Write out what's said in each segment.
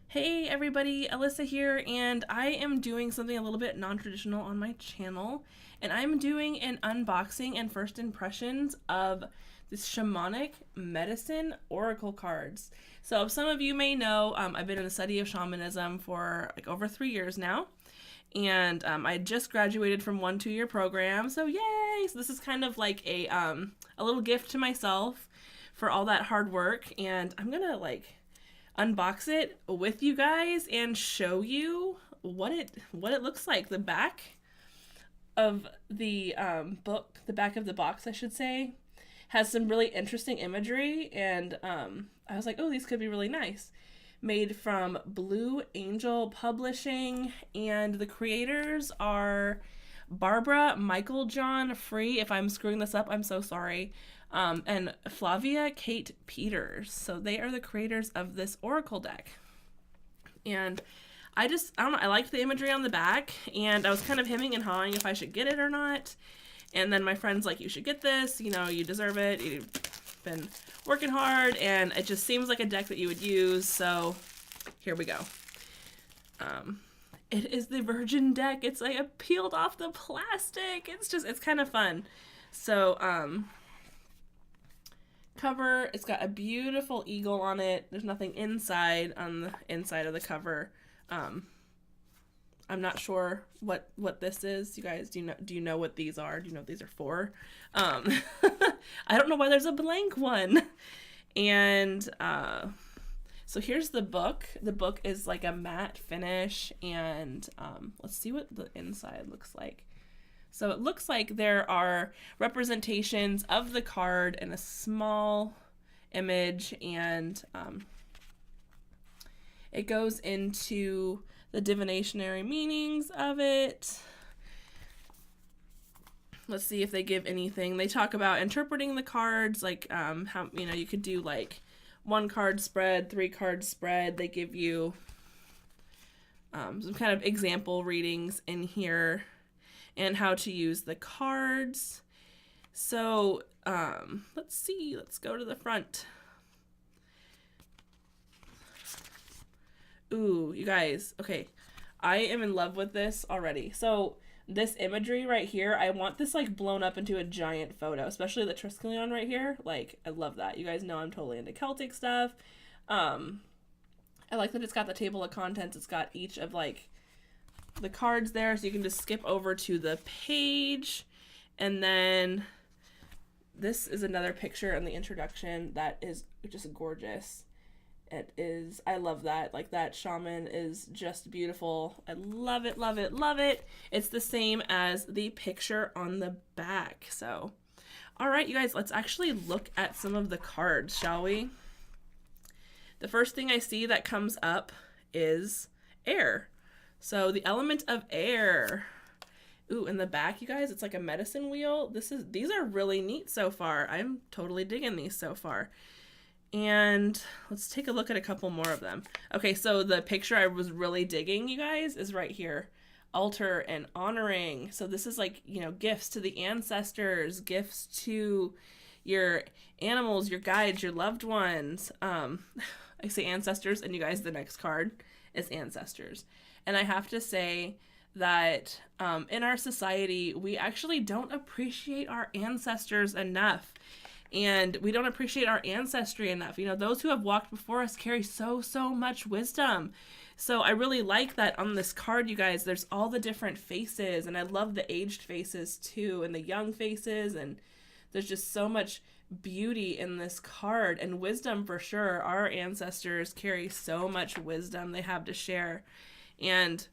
Hey everybody, Alyssa here, and I am doing something a little bit non-traditional on my channel, and I'm doing an unboxing and first impressions of this Shamanic medicine oracle cards. So some of you may know, I've been in the study of shamanism for like over 3 years now, and I just graduated from 1 2-year program, so yay! So this is kind of like a little gift to myself for all that hard work, and I'm gonna unbox it with you guys and show you what it looks like. The back of the book, the back of the box, I should say, has some really interesting imagery, and I was like, oh, these could be really nice. Made from Blue Angel Publishing, and the creators are Barbara Michael John Free. If I'm screwing this up, I'm so sorry. And Flavia Kate Peters. So they are the creators of this oracle deck. And I don't know, I liked the imagery on the back, and I was kind of hemming and hawing if I should get it or not. And then my friend's like, you should get this, you know, you deserve it, you've been working hard, and it just seems like a deck that you would use, so here we go. It is the Virgin deck. It's like peeled off the plastic. It's kind of fun. So, cover, it's got a beautiful eagle on it. There's nothing inside on the inside of the cover. I'm not sure what this is. You guys, do you know what these are? Do you know what these are for? I don't know why there's a blank one. And so here's the book. The book is like a matte finish, and let's see what the inside looks like. So it looks like there are representations of the card in a small image, and it goes into the divinationary meanings of it. Let's see if they give anything. They talk about interpreting the cards, like how, you know, you could do like 1 card spread, 3 card spread. They give you some kind of example readings in here, and how to use the cards. So let's see, let's go to the front. Ooh, you guys, okay, I am in love with this already. So this imagery right here, I want this like blown up into a giant photo, especially the Triskelion right here. Like, I love that. You guys know I'm totally into Celtic stuff. I like that it's got the table of contents. It's got each of like the cards there, so you can just skip over to the page. And then this is another picture in the introduction that is just gorgeous. It is, I love that. Like, that shaman is just beautiful. I love it, love it, love it. It's the same as the picture on the back. So, all right, you guys, let's actually look at some of the cards, shall we? The first thing I see that comes up is air. So the element of air. Ooh, in the back, you guys, it's like a medicine wheel. These are really neat so far. I'm totally digging these so far. And let's take a look at a couple more of them. Okay, so the picture I was really digging, you guys, is right here. Altar and honoring. So this is like, you know, gifts to the ancestors, gifts to your animals, your guides, your loved ones. I say ancestors, and you guys, the next card is ancestors. And I have to say that in our society, we actually don't appreciate our ancestors enough. And we don't appreciate our ancestry enough. You know, those who have walked before us carry so much wisdom. So I really like that on this card, you guys, there's all the different faces. And I love the aged faces too, and the young faces. And there's just so much beauty in this card, and wisdom for sure. Our ancestors carry so much wisdom they have to share. And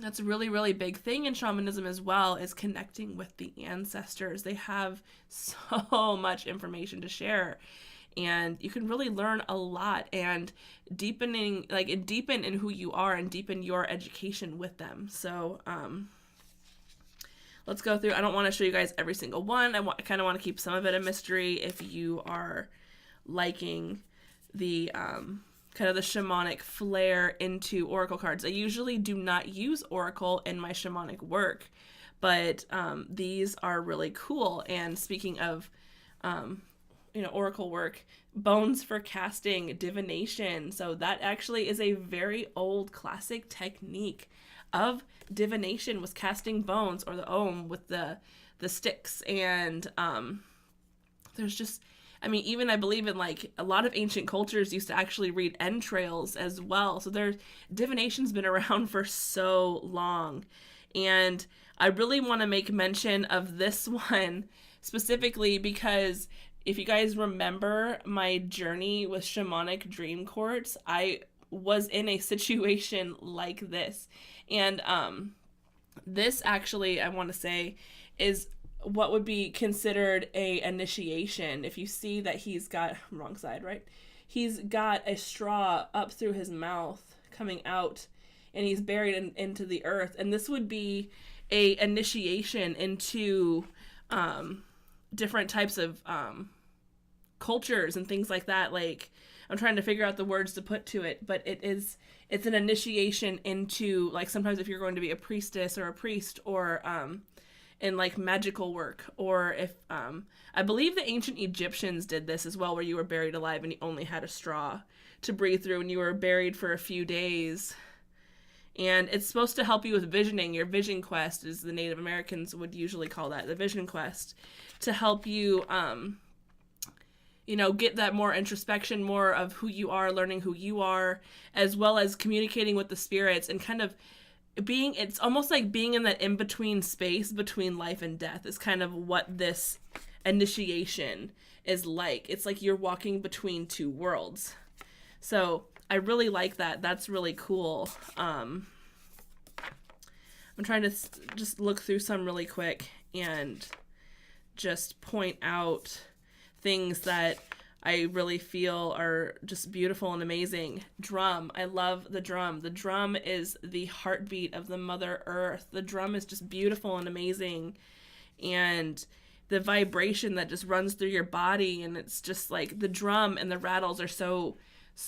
that's a really big thing in shamanism as well, is connecting with the ancestors. They have so much information to share, and you can really learn a lot, and deepen in who you are and deepen your education with them. So let's go through. I don't want to show you guys every single one. I kind of want to keep some of it a mystery if you are liking the kind of the shamanic flair into oracle cards. I usually do not use oracle in my shamanic work, but these are really cool. And speaking of oracle work. Bones for casting, divination. So that actually is a very old classic technique of divination, was casting bones, or the om with the sticks. And there's just, even I believe in like a lot of ancient cultures used to actually read entrails as well. So divination's been around for so long. And I really want to make mention of this one specifically because if you guys remember my journey with shamanic dream courts, I was in a situation like this. And this actually, I want to say, is what would be considered a initiation. If you see that he's got, wrong side, right? He's got a straw up through his mouth coming out, and he's buried into the earth. And this would be a initiation into different types of cultures and things like that. Like, I'm trying to figure out the words to put to it, but it's an initiation into, like, sometimes if you're going to be a priestess or a priest, or in like magical work, or if I believe the ancient Egyptians did this as well, where you were buried alive and you only had a straw to breathe through, and you were buried for a few days. And it's supposed to help you with visioning. Your vision quest, as the Native Americans would usually call that, the vision quest, to help you get that more introspection, more of who you are, learning who you are, as well as communicating with the spirits, and kind of it's almost like being in that in-between space between life and death is kind of what this initiation is like. It's like you're walking between two worlds. So I really like that. That's really cool. I'm trying to just look through some really quick and just point out things that I really feel are just beautiful and amazing. Drum. I love the drum. The drum is the heartbeat of the Mother Earth. The drum is just beautiful and amazing. And the vibration that just runs through your body, and it's just like the drum and the rattles are so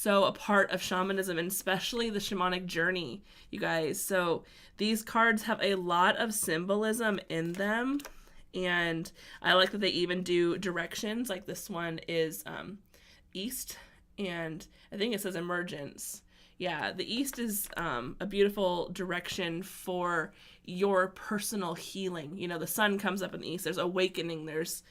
a part of shamanism, and especially the shamanic journey, you guys. So these cards have a lot of symbolism in them. And I like that they even do directions. Like this one is east, and I think it says emergence. Yeah, the east is a beautiful direction for your personal healing. The sun comes up in the east. There's awakening. There's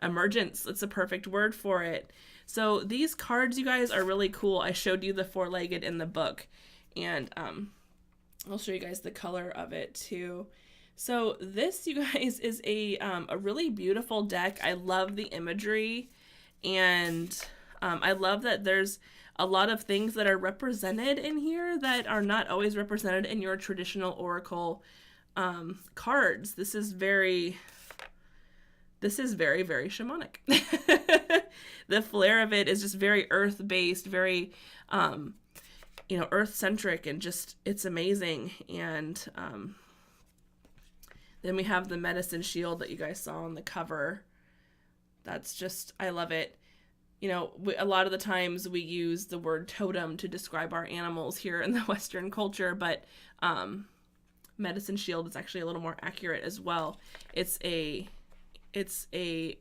emergence. It's a perfect word for it. So these cards, you guys, are really cool. I showed you the four-legged in the book, and I'll show you guys the color of it too. So this, you guys, is a really beautiful deck. I love the imagery, and I love that there's a lot of things that are represented in here that are not always represented in your traditional oracle cards. This is very, very shamanic. The flair of it is just very earth-based, very, earth-centric, and just, it's amazing. And then we have the medicine shield that you guys saw on the cover. That's just, I love it. A lot of the times we use the word totem to describe our animals here in the Western culture, but medicine shield is actually a little more accurate as well. It's a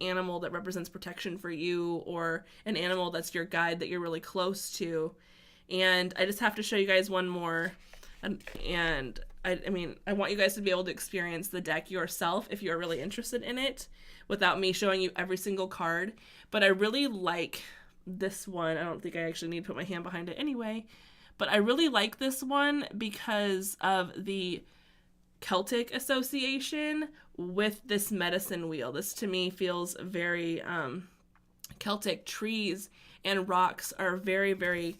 animal that represents protection for you, or an animal that's your guide that you're really close to. And I just have to show you guys one more, and I want you guys to be able to experience the deck yourself if you're really interested in it, without me showing you every single card. But I really like this one. I don't think I actually need to put my hand behind it anyway, but I really like this one because of the Celtic association with this medicine wheel. This to me feels very Celtic. Trees and rocks are very, very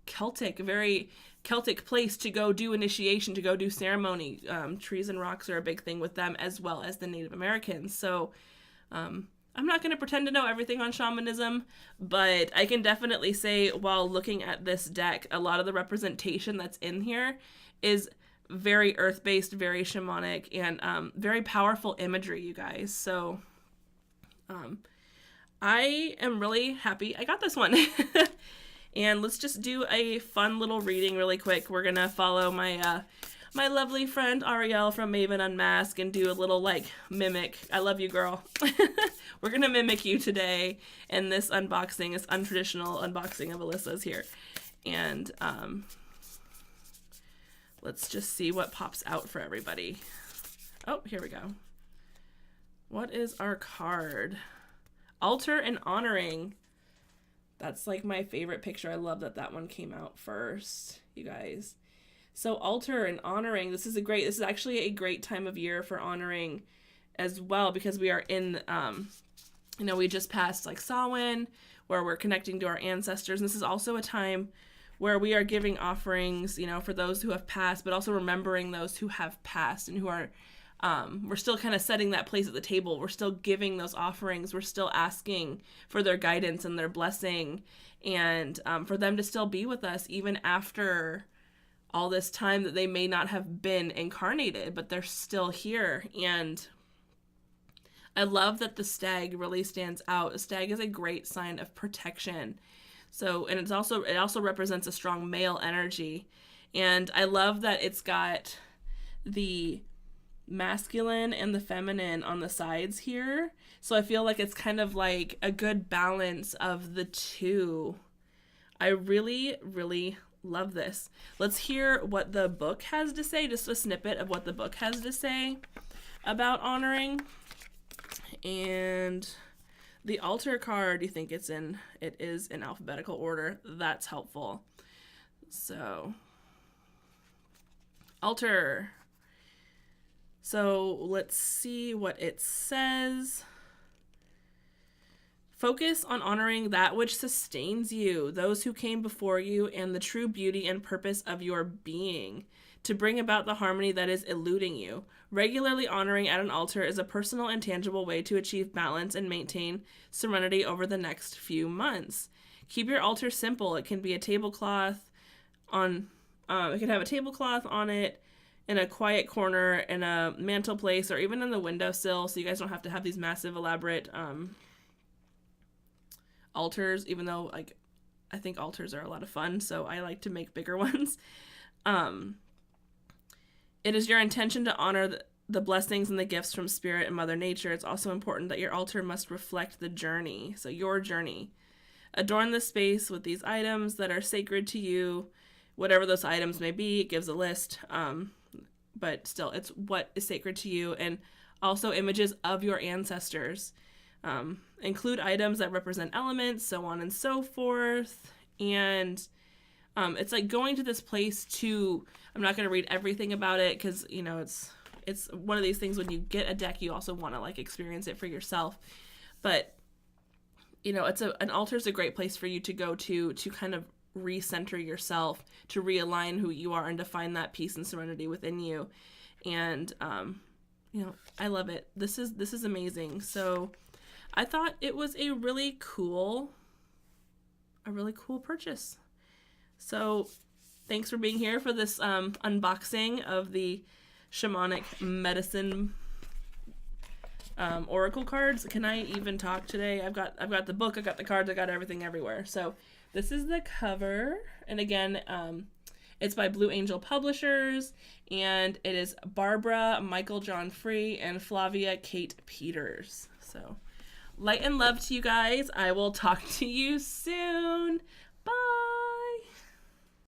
Celtic, very Celtic place to go do initiation, to go do ceremony. Trees and rocks are a big thing with them, as well as the Native Americans. So I'm not going to pretend to know everything on shamanism, but I can definitely say, while looking at this deck, a lot of the representation that's in here is very earth-based, very shamanic, and very powerful imagery, you guys. So I am really happy I got this one. And let's just do a fun little reading really quick. We're going to follow my my lovely friend Ariel from Maven Unmask and do a little like mimic. I love you, girl. We're gonna mimic you today in this unboxing, this untraditional unboxing of Alyssa's here. And let's just see what pops out for everybody. Oh, here we go. What is our card? Altar and Honoring. That's like my favorite picture. I love that that one came out first, you guys. So Altar and Honoring, this is actually a great time of year for honoring as well, because we are in, we just passed like Samhain, where we're connecting to our ancestors. And this is also a time where we are giving offerings, for those who have passed, but also remembering those who have passed and who are, we're still kind of setting that place at the table. We're still giving those offerings. We're still asking for their guidance and their blessing, and for them to still be with us even after all this time that they may not have been incarnated, but they're still here. And I love that the stag really stands out. A stag is a great sign of protection. So, and it also represents a strong male energy. And I love that it's got the masculine and the feminine on the sides here. So I feel like it's kind of like a good balance of the two. I really, really love this. Let's hear what the book has to say, just a snippet of what the book has to say about honoring. And the altar card, you think it is in alphabetical order. That's helpful. So, altar. So let's see what it says. Focus on honoring that which sustains you, those who came before you, and the true beauty and purpose of your being, to bring about the harmony that is eluding you. Regularly honoring at an altar is a personal and tangible way to achieve balance and maintain serenity over the next few months. Keep your altar simple. It can be a tablecloth it can have a tablecloth on it, in a quiet corner, in a mantle place, or even in the windowsill, so you guys don't have to have these massive, elaborate altars, even though I think altars are a lot of fun, so I like to make bigger ones. It is your intention to honor the blessings and the gifts from Spirit and Mother Nature. It's also important that your altar must reflect the journey, so your journey. Adorn the space with these items that are sacred to you, whatever those items may be. It gives a list, but still, it's what is sacred to you, and also images of your ancestors. Include items that represent elements, so on and so forth. And it's like going to this place to, I'm not going to read everything about it, because it's one of these things, when you get a deck you also want to like experience it for yourself. But an altar is a great place for you to go to kind of recenter yourself, to realign who you are, and to find that peace and serenity within you. And I love it. This is amazing. So I thought it was a really cool purchase. So thanks for being here for this unboxing of the Shamanic Medicine oracle cards. Can I even talk today? I've got the book, I got the cards, I got everything everywhere. So this is the cover, and again, it's by Blue Angel Publishers, and it is Barbara Michael John Free and Flavia Kate Peters. So light and love to you guys. I will talk to you soon. Bye.